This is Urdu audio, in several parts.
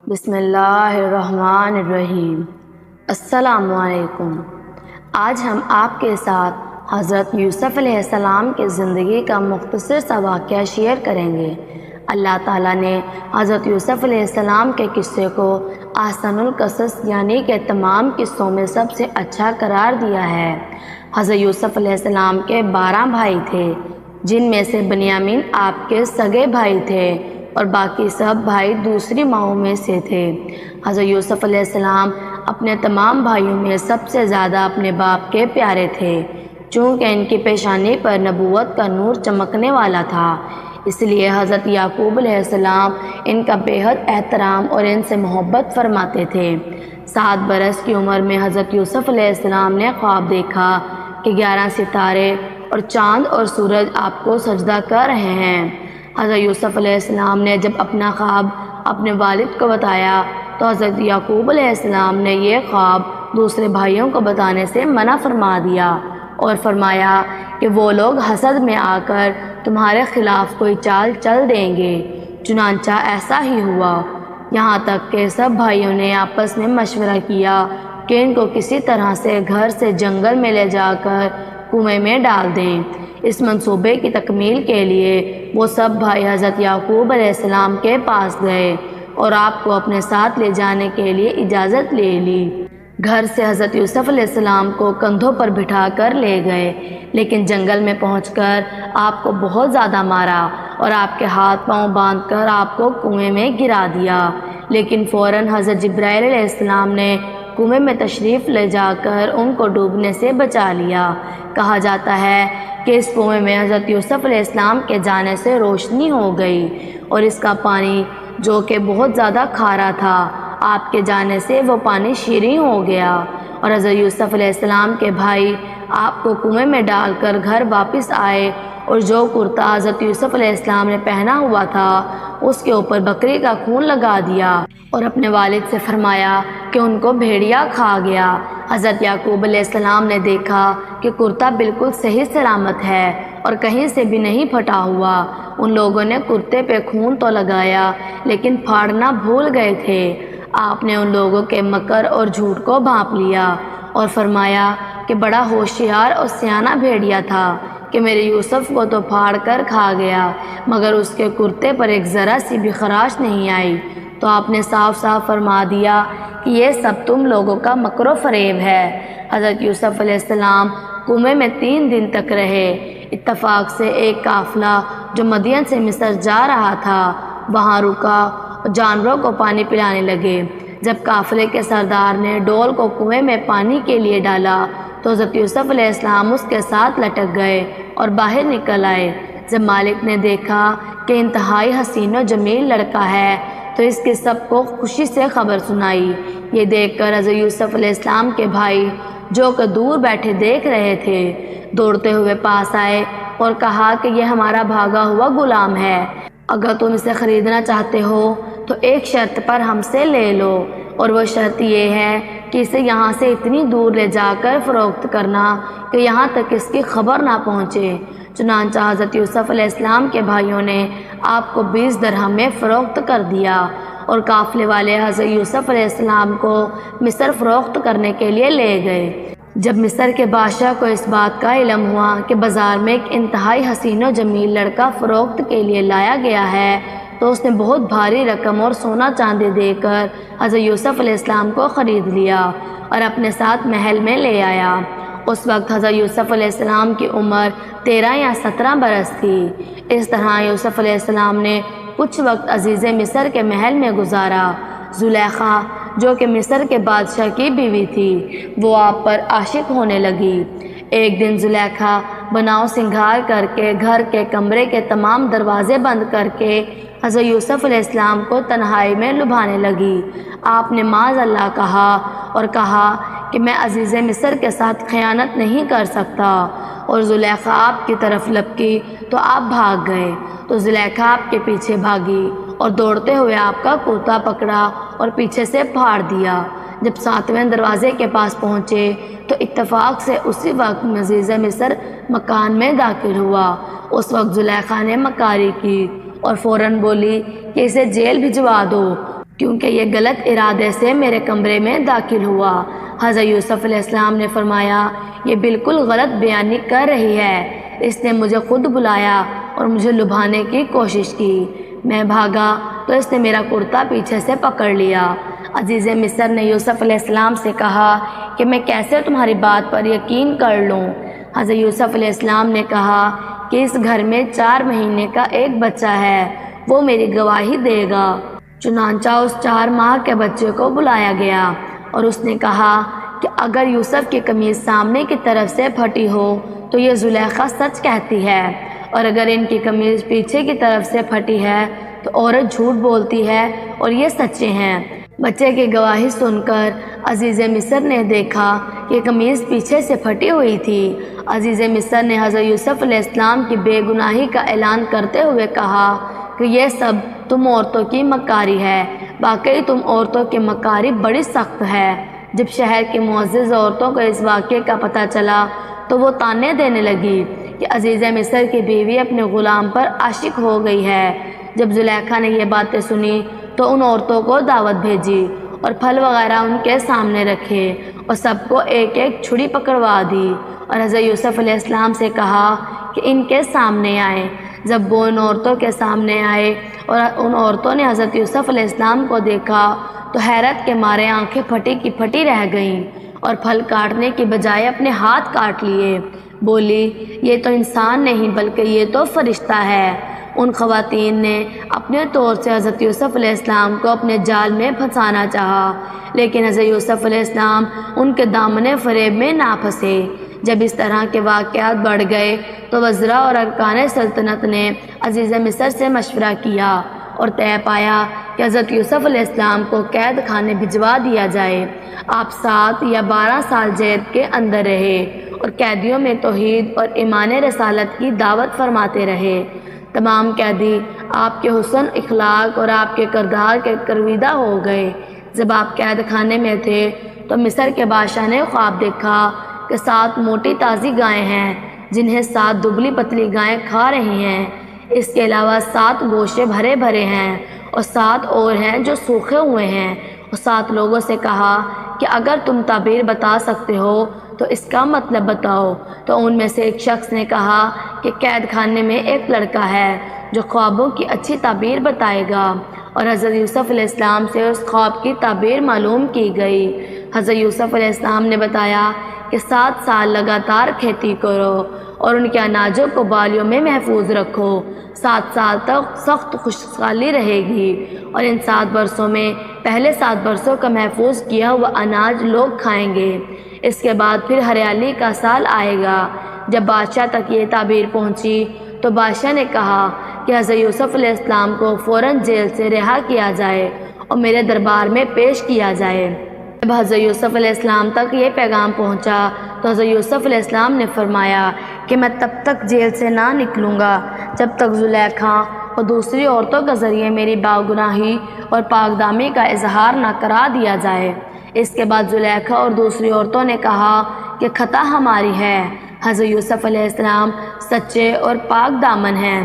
بسم اللہ الرحمن الرحیم۔ السلام علیکم۔ آج ہم آپ کے ساتھ حضرت یوسف علیہ السلام کی زندگی کا مختصر سا واقعہ شیئر کریں گے۔ اللہ تعالیٰ نے حضرت یوسف علیہ السلام کے قصے کو احسن القصص یعنی کہ تمام قصوں میں سب سے اچھا قرار دیا ہے۔ حضرت یوسف علیہ السلام کے 12 بھائی تھے، جن میں سے بنیامین آپ کے سگے بھائی تھے اور باقی سب بھائی دوسری ماؤں میں سے تھے۔ حضرت یوسف علیہ السلام اپنے تمام بھائیوں میں سب سے زیادہ اپنے باپ کے پیارے تھے، چونکہ ان کی پیشانی پر نبوت کا نور چمکنے والا تھا، اس لیے حضرت یعقوب علیہ السلام ان کا بے حد احترام اور ان سے محبت فرماتے تھے۔ 7 برس کی عمر میں حضرت یوسف علیہ السلام نے خواب دیکھا کہ 11 ستارے اور چاند اور سورج آپ کو سجدہ کر رہے ہیں۔ حضرت یوسف علیہ السلام نے جب اپنا خواب اپنے والد کو بتایا تو حضرت یعقوب علیہ السلام نے یہ خواب دوسرے بھائیوں کو بتانے سے منع فرما دیا اور فرمایا کہ وہ لوگ حسد میں آ کر تمہارے خلاف کوئی چال چل دیں گے۔ چنانچہ ایسا ہی ہوا، یہاں تک کہ سب بھائیوں نے آپس میں مشورہ کیا کہ ان کو کسی طرح سے گھر سے جنگل میں لے جا کر کنویں میں ڈال دیں۔ اس منصوبے کی تکمیل کے لیے وہ سب بھائی حضرت یعقوب علیہ السلام کے پاس گئے اور آپ کو اپنے ساتھ لے جانے کے لیے اجازت لے لی۔ گھر سے حضرت یوسف علیہ السلام کو کندھوں پر بٹھا کر لے گئے، لیکن جنگل میں پہنچ کر آپ کو بہت زیادہ مارا اور آپ کے ہاتھ پاؤں باندھ کر آپ کو کنویں میں گرا دیا، لیکن فوراً حضرت جبرائیل علیہ السلام نے کنویں میں تشریف لے جا کر ان کو ڈوبنے سے بچا لیا۔ کہا جاتا ہے کہ اس کنویں میں حضرت یوسف علیہ السلام کے جانے سے روشنی ہو گئی اور اس کا پانی جو کہ بہت زیادہ کھارا تھا، آپ کے جانے سے وہ پانی شیریں ہو گیا، اور حضرت یوسف علیہ السلام کے بھائی آپ کو کنویں میں ڈال کر گھر واپس آئے اور جو کرتا حضرت یوسف علیہ السلام نے پہنا ہوا تھا اس کے اوپر بکری کا خون لگا دیا اور اپنے والد سے فرمایا کہ ان کو بھیڑیا کھا گیا۔ حضرت یعقوب علیہ السلام نے دیکھا کہ کرتا بالکل صحیح سلامت ہے اور کہیں سے بھی نہیں پھٹا ہوا۔ ان لوگوں نے کرتے پہ خون تو لگایا لیکن پھاڑنا بھول گئے تھے۔ آپ نے ان لوگوں کے مکر اور جھوٹ کو بھانپ لیا اور فرمایا کہ بڑا ہوشیار اور سیانہ بھیڑیا تھا کہ میرے یوسف کو تو پھاڑ کر کھا گیا، مگر اس کے کرتے پر ایک ذرا سی بھی خراش نہیں آئی۔ تو آپ نے صاف صاف فرما دیا کہ یہ سب تم لوگوں کا مکر و فریب ہے۔ حضرت یوسف علیہ السلام کنویں میں 3 دن تک رہے۔ اتفاق سے ایک قافلہ جو مدین سے مصر جا رہا تھا وہاں رکا اور جانوروں کو پانی پلانے لگے۔ جب قافلے کے سردار نے ڈول کو کنویں میں پانی کے لیے ڈالا تو حضرت یوسف علیہ السلام اس کے ساتھ لٹک گئے اور باہر نکل آئے۔ جب مالک نے دیکھا کہ انتہائی حسین و جمیل لڑکا ہے تو اس کے سب کو خوشی سے خبر سنائی۔ یہ دیکھ کر حضرت یوسف علیہ السلام کے بھائی جو کہ دور بیٹھے دیکھ رہے تھے دوڑتے ہوئے پاس آئے اور کہا کہ یہ ہمارا بھاگا ہوا غلام ہے، اگر تم اسے خریدنا چاہتے ہو تو ایک شرط پر ہم سے لے لو، اور وہ شرط یہ ہے کہ اسے یہاں سے اتنی دور لے جا کر فروخت کرنا کہ یہاں تک اس کی خبر نہ پہنچے۔ چنانچہ حضرت یوسف علیہ السلام کے بھائیوں نے آپ کو 20 درہم میں فروخت کر دیا اور قافلے والے حضرت یوسف علیہ السلام کو مصر فروخت کرنے کے لیے لے گئے۔ جب مصر کے بادشاہ کو اس بات کا علم ہوا کہ بازار میں ایک انتہائی حسین و جمیل لڑکا فروخت کے لیے لایا گیا ہے تو اس نے بہت بھاری رقم اور سونا چاندی دے کر حضرت یوسف علیہ السلام کو خرید لیا اور اپنے ساتھ محل میں لے آیا۔ اس وقت حضرت یوسف علیہ السلام کی عمر 13 یا 17 برس تھی۔ اس طرح یوسف علیہ السلام نے کچھ وقت عزیز مصر کے محل میں گزارا۔ زلیخا جو کہ مصر کے بادشاہ کی بیوی تھی وہ آپ پر عاشق ہونے لگی۔ ایک دن زلیخا بناؤ سنگھار کر کے گھر کے کمرے کے تمام دروازے بند کر کے حضرت یوسف علیہ السلام کو تنہائی میں لبھانے لگی۔ آپ نے معاذ اللہ کہا اور کہا کہ میں عزیز مصر کے ساتھ خیانت نہیں کر سکتا، اور زلیخا آپ کی طرف لپکی تو آپ بھاگ گئے۔ تو زلیخا آپ کے پیچھے بھاگی اور دوڑتے ہوئے آپ کا کرتا پکڑا اور پیچھے سے پھاڑ دیا۔ جب 7ویں دروازے کے پاس پہنچے تو اتفاق سے اسی وقت عزیز مصر مکان میں داخل ہوا۔ اس وقت زلیخا نے مکاری کی اور فوراً بولی کہ اسے جیل بھجوا دو۔ کیونکہ یہ غلط ارادے سے میرے کمرے میں داخل ہوا۔ حضرت یوسف علیہ السلام نے فرمایا یہ بالکل غلط بیانی کر رہی ہے، اس نے مجھے خود بلایا اور مجھے لبھانے کی کوشش کی، میں بھاگا تو اس نے میرا کرتا پیچھے سے پکڑ لیا۔ عزیز مصر نے یوسف علیہ السلام سے کہا کہ میں کیسے تمہاری بات پر یقین کر لوں؟ حضرت یوسف علیہ السلام نے کہا کہ اس گھر میں 4 مہینے کا ایک بچہ ہے، وہ میری گواہی دے گا۔ چنانچہ اس 4 ماہ کے بچے کو بلایا گیا اور اس نے کہا کہ اگر یوسف کی قمیص سامنے کی طرف سے پھٹی ہو تو یہ زلیخا سچ کہتی ہے، اور اگر ان کی قمیص پیچھے کی طرف سے پھٹی ہے تو عورت جھوٹ بولتی ہے اور یہ سچے ہیں۔ بچے کی گواہی سن کر عزیز مصر نے دیکھا کہ قمیص پیچھے سے پھٹی ہوئی تھی۔ عزیز مصر نے حضرت یوسف علیہ السلام کی بے گناہی کا اعلان کرتے ہوئے کہا کہ یہ سب تم عورتوں کی مکاری ہے، واقعی تم عورتوں کی مکاری بڑی سخت ہے۔ جب شہر کی معزز عورتوں کو اس واقعے کا پتہ چلا تو وہ طعنے دینے لگی کہ عزیز مصر کی بیوی اپنے غلام پر عاشق ہو گئی ہے۔ جب زلیخا نے یہ باتیں سنی تو ان عورتوں کو دعوت بھیجی اور پھل وغیرہ ان کے سامنے رکھے اور سب کو ایک ایک چھری پکڑوا دی اور حضرت یوسف علیہ السلام سے کہا کہ ان کے سامنے آئیں۔ جب وہ ان عورتوں کے سامنے آئے اور ان عورتوں نے حضرت یوسف علیہ السلام کو دیکھا تو حیرت کے مارے آنکھیں پھٹی کی پھٹی رہ گئیں اور پھل کاٹنے کی بجائے اپنے ہاتھ کاٹ لیے۔ بولی یہ تو انسان نہیں بلکہ یہ تو فرشتہ ہے۔ ان خواتین نے اپنے طور سے حضرت یوسف علیہ السلام کو اپنے جال میں پھنسانا چاہا، لیکن حضرت یوسف علیہ السلام ان کے دامن فریب میں نہ پھنسے۔ جب اس طرح کے واقعات بڑھ گئے تو وزراء اور ارکان سلطنت نے عزیز مصر سے مشورہ کیا اور طے پایا کہ حضرت یوسف علیہ السلام کو قید خانے بھجوا دیا جائے۔ آپ 7 یا 12 سال جیل کے اندر رہے اور قیدیوں میں توحید اور ایمان رسالت کی دعوت فرماتے رہے۔ تمام قیدی آپ کے حسن اخلاق اور آپ کے کردار کے کرویدہ ہو گئے۔ جب آپ قید خانے میں تھے تو مصر کے بادشاہ نے خواب دیکھا کہ 7 موٹی تازی گائیں ہیں جنہیں 7 دبلی پتلی گائیں کھا رہی ہیں۔ اس کے علاوہ 7 گوشے بھرے بھرے ہیں اور 7 اور ہیں جو سوکھے ہوئے ہیں، اور 7 لوگوں سے کہا کہ اگر تم تعبیر بتا سکتے ہو تو اس کا مطلب بتاؤ۔ تو ان میں سے ایک شخص نے کہا کہ قید خانے میں ایک لڑکا ہے جو خوابوں کی اچھی تعبیر بتائے گا، اور حضرت یوسف علیہ السلام سے اس خواب کی تعبیر معلوم کی گئی۔ حضرت یوسف علیہ السلام نے بتایا کہ 7 سال لگاتار کھیتی کرو اور ان کے اناجوں کو بالیوں میں محفوظ رکھو۔ 7 سال تک سخت خشکسالی رہے گی اور ان 7 برسوں میں پہلے 7 برسوں کا محفوظ کیا ہوا اناج لوگ کھائیں گے، اس کے بعد پھر ہریالی کا سال آئے گا۔ جب بادشاہ تک یہ تعبیر پہنچی تو بادشاہ نے کہا کہ حضرت یوسف علیہ السلام کو فوراً جیل سے رہا کیا جائے اور میرے دربار میں پیش کیا جائے۔ جب حضرت یوسف علیہ السلام تک یہ پیغام پہنچا تو حضرت یوسف علیہ السلام نے فرمایا کہ میں تب تک جیل سے نہ نکلوں گا جب تک زلیخا اور دوسری عورتوں کے ذریعے میری باگناہی اور پاک دامی کا اظہار نہ کرا دیا جائے۔ اس کے بعد زلیخا اور دوسری عورتوں نے کہا کہ خطا ہماری ہے، حضرت یوسف علیہ السلام سچے اور پاک دامن ہیں۔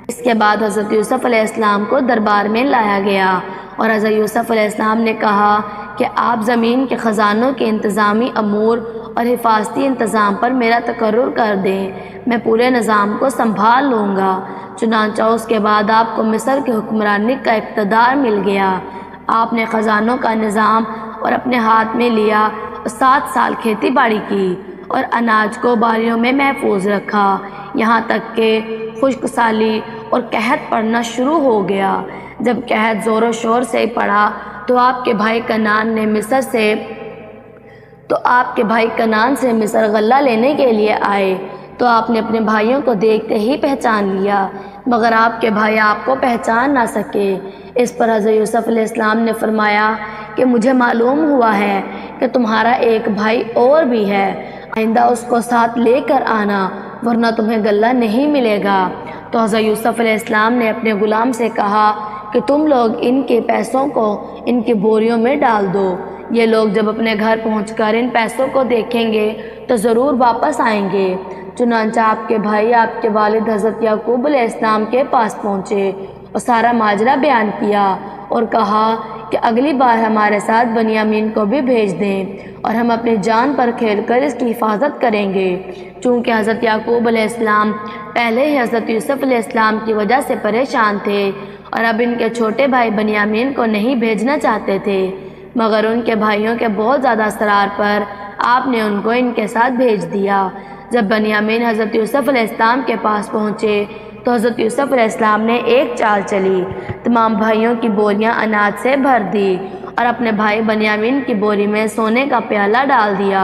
اس کے بعد حضرت یوسف علیہ السلام کو دربار میں لایا گیا اور حضرت یوسف علیہ السلام نے کہا کہ آپ زمین کے خزانوں کے انتظامی امور اور حفاظتی انتظام پر میرا تقرر کر دیں، میں پورے نظام کو سنبھال لوں گا۔ چنانچہ اس کے بعد آپ کو مصر کی حکمرانی کا اقتدار مل گیا۔ آپ نے خزانوں کا نظام اور اپنے ہاتھ میں لیا اور 7 سال کھیتی باڑی کی اور اناج کو باریوں میں محفوظ رکھا، یہاں تک کہ خشک سالی اور قحط پڑنا شروع ہو گیا۔ جب قحط زور و شور سے پڑا تو آپ کے بھائی کنان سے مصر غلہ لینے کے لیے آئے، تو آپ نے اپنے بھائیوں کو دیکھتے ہی پہچان لیا، مگر آپ کے بھائی آپ کو پہچان نہ سکے۔ اس پر حضرت یوسف علیہ السلام نے فرمایا کہ مجھے معلوم ہوا ہے کہ تمہارا ایک بھائی اور بھی ہے، آئندہ اس کو ساتھ لے کر آنا ورنہ تمہیں غلہ نہیں ملے گا۔ تو حضرت یوسف علیہ السلام نے اپنے غلام سے کہا کہ تم لوگ ان کے پیسوں کو ان کی بوریوں میں ڈال دو، یہ لوگ جب اپنے گھر پہنچ کر ان پیسوں کو دیکھیں گے تو ضرور واپس آئیں گے۔ چنانچہ آپ کے بھائی آپ کے والد حضرت یعقوب علیہ السلام کے پاس پہنچے اور سارا ماجرا بیان کیا اور کہا کہ اگلی بار ہمارے ساتھ بنیامین کو بھی بھیج دیں اور ہم اپنی جان پر کھیل کر اس کی حفاظت کریں گے۔ چونکہ حضرت یعقوب علیہ السلام پہلے ہی حضرت یوسف علیہ السلام کی وجہ سے پریشان تھے اور اب ان کے چھوٹے بھائی بنیامین کو نہیں بھیجنا چاہتے تھے، مگر ان کے بھائیوں کے بہت زیادہ اصرار پر آپ نے ان کو ان کے ساتھ بھیج دیا۔ جب بنیامین حضرت یوسف علیہ السلام کے پاس پہنچے تو حضرت یوسف علیہ السلام نے ایک چال چلی، تمام بھائیوں کی بوریاں اناج سے بھر دی اور اپنے بھائی بنیامین کی بوری میں سونے کا پیالہ ڈال دیا،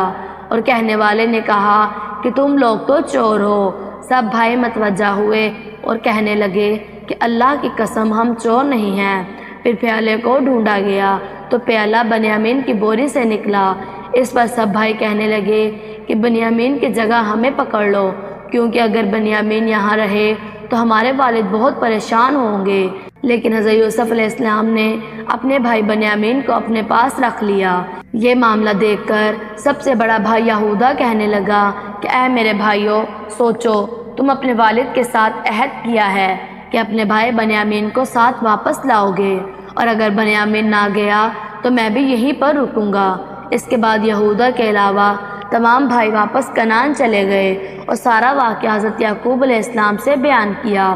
اور کہنے والے نے کہا کہ تم لوگ تو چور ہو۔ سب بھائی متوجہ ہوئے اور کہنے لگے کہ اللہ کی قسم ہم چور نہیں ہیں۔ پھر پیالے کو ڈھونڈا گیا تو پیالہ بنیامین کی بوری سے نکلا۔ اس پر سب بھائی کہنے لگے کہ بنیامین کی جگہ ہمیں پکڑ لو، کیونکہ اگر بنیامین یہاں رہے تو ہمارے والد بہت پریشان ہوں گے۔ لیکن حضرت یوسف علیہ السلام نے اپنے بھائی بنیامین کو اپنے پاس رکھ لیا۔ یہ معاملہ دیکھ کر سب سے بڑا بھائی یہودا کہنے لگا کہ اے میرے بھائیوں، سوچو، تم اپنے والد کے ساتھ عہد کیا ہے کہ اپنے بھائی بنیامین کو ساتھ واپس لاؤ گے، اور اگر بنیامین نہ گیا تو میں بھی یہیں پر رکوں گا۔ اس کے بعد یہودا کے علاوہ تمام بھائی واپس کنعان چلے گئے اور سارا واقعہ حضرت یعقوب علیہ السلام سے بیان کیا۔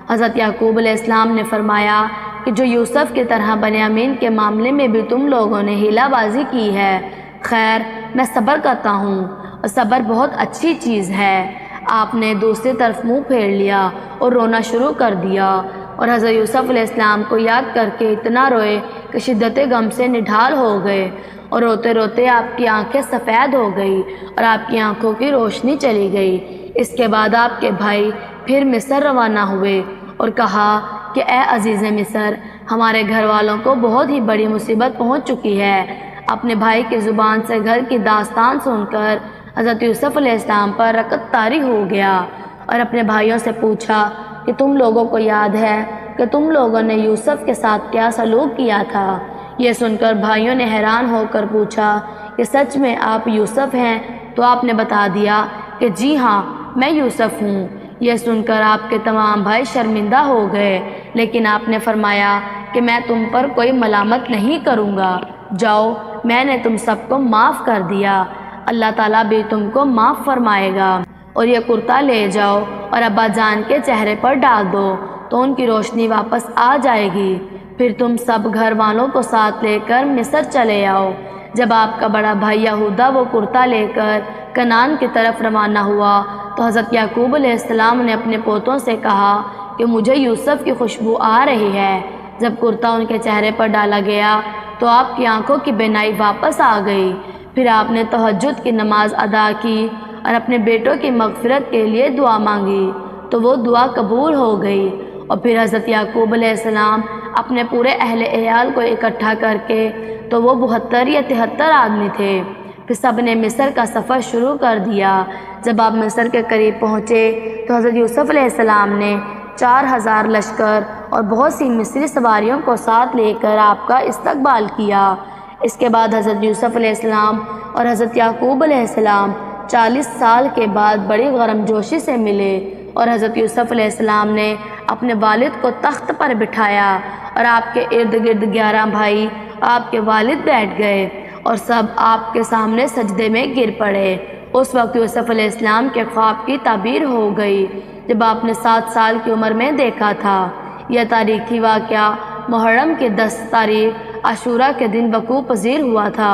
حضرت یعقوب علیہ السلام نے فرمایا کہ جو یوسف کی طرح بنیامین کے معاملے میں بھی تم لوگوں نے ہیلہ بازی کی ہے، خیر میں صبر کرتا ہوں، اور صبر بہت اچھی چیز ہے۔ آپ نے دوسری طرف منہ پھیر لیا اور رونا شروع کر دیا، اور حضرت یوسف علیہ السلام کو یاد کر کے اتنا روئے کہ شدت غم سے نڈھال ہو گئے، اور روتے روتے آپ کی آنکھیں سفید ہو گئی اور آپ کی آنکھوں کی روشنی چلی گئی۔ اس کے بعد آپ کے بھائی پھر مصر روانہ ہوئے اور کہا کہ اے عزیز مصر، ہمارے گھر والوں کو بہت ہی بڑی مصیبت پہنچ چکی ہے۔ اپنے بھائی کی زبان سے گھر کی داستان سن کر حضرت یوسف علیہ السلام پر رکعت طاری ہو گیا اور اپنے بھائیوں سے پوچھا کہ تم لوگوں کو یاد ہے کہ تم لوگوں نے یوسف کے ساتھ کیا سلوک کیا تھا؟ یہ سن کر بھائیوں نے حیران ہو کر پوچھا کہ سچ میں آپ یوسف ہیں؟ تو آپ نے بتا دیا کہ جی ہاں، میں یوسف ہوں۔ یہ سن کر آپ کے تمام بھائی شرمندہ ہو گئے، لیکن آپ نے فرمایا کہ میں تم پر کوئی ملامت نہیں کروں گا، جاؤ، میں نے تم سب کو معاف کر دیا، اللہ تعالیٰ بھی تم کو معاف فرمائے گا، اور یہ کرتا لے جاؤ اور ابا جان کے چہرے پر ڈال دو تو ان کی روشنی واپس آ جائے گی، پھر تم سب گھر والوں کو ساتھ لے کر مصر چلے آؤ۔ جب آپ کا بڑا بھائی یہودا وہ کرتا لے کر کنعان کی طرف روانہ ہوا تو حضرت یعقوب علیہ السلام نے اپنے پوتوں سے کہا کہ مجھے یوسف کی خوشبو آ رہی ہے۔ جب کرتا ان کے چہرے پر ڈالا گیا تو آپ کی آنکھوں کی بینائی واپس آ گئی۔ پھر آپ نے تہجد کی نماز ادا کی اور اپنے بیٹوں کی مغفرت کے لیے دعا مانگی تو وہ دعا قبول ہو گئی، اور پھر حضرت یعقوب علیہ السلام اپنے پورے اہل عیال کو اکٹھا کر کے تو وہ 72 یا 73 آدمی تھے۔ پھر سب نے مصر کا سفر شروع کر دیا۔ جب آپ مصر کے قریب پہنچے تو حضرت یوسف علیہ السلام نے 4000 لشکر اور بہت سی مصری سواریوں کو ساتھ لے کر آپ کا استقبال کیا۔ اس کے بعد حضرت یوسف علیہ السلام اور حضرت یعقوب علیہ السلام 40 سال کے بعد بڑی گرم جوشی سے ملے، اور حضرت یوسف علیہ السلام نے اپنے والد کو تخت پر بٹھایا اور آپ کے ارد گرد 11 بھائی آپ کے والد بیٹھ گئے اور سب آپ کے سامنے سجدے میں گر پڑے۔ اس وقت یوسف علیہ السلام کے خواب کی تعبیر ہو گئی جب آپ نے 7 سال کی عمر میں دیکھا تھا۔ یہ تاریخی واقعہ محرم کے 10 تاریخ عاشوراء کے دن وقوع پذیر ہوا تھا۔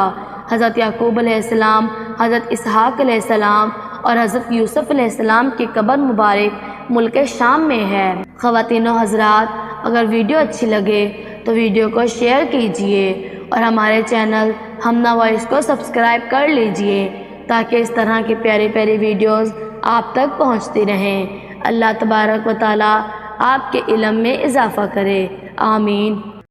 حضرت یعقوب علیہ السلام، حضرت اسحاق علیہ السلام اور حضرت یوسف علیہ السلام کی قبر مبارک ملک شام میں ہے۔ خواتین و حضرات، اگر ویڈیو اچھی لگے تو ویڈیو کو شیئر کیجئے اور ہمارے چینل ہمنا وائس کو سبسکرائب کر لیجئے تاکہ اس طرح کی پیاری پیاری ویڈیوز آپ تک پہنچتی رہیں۔ اللہ تبارک و تعالی آپ کے علم میں اضافہ کرے، آمین۔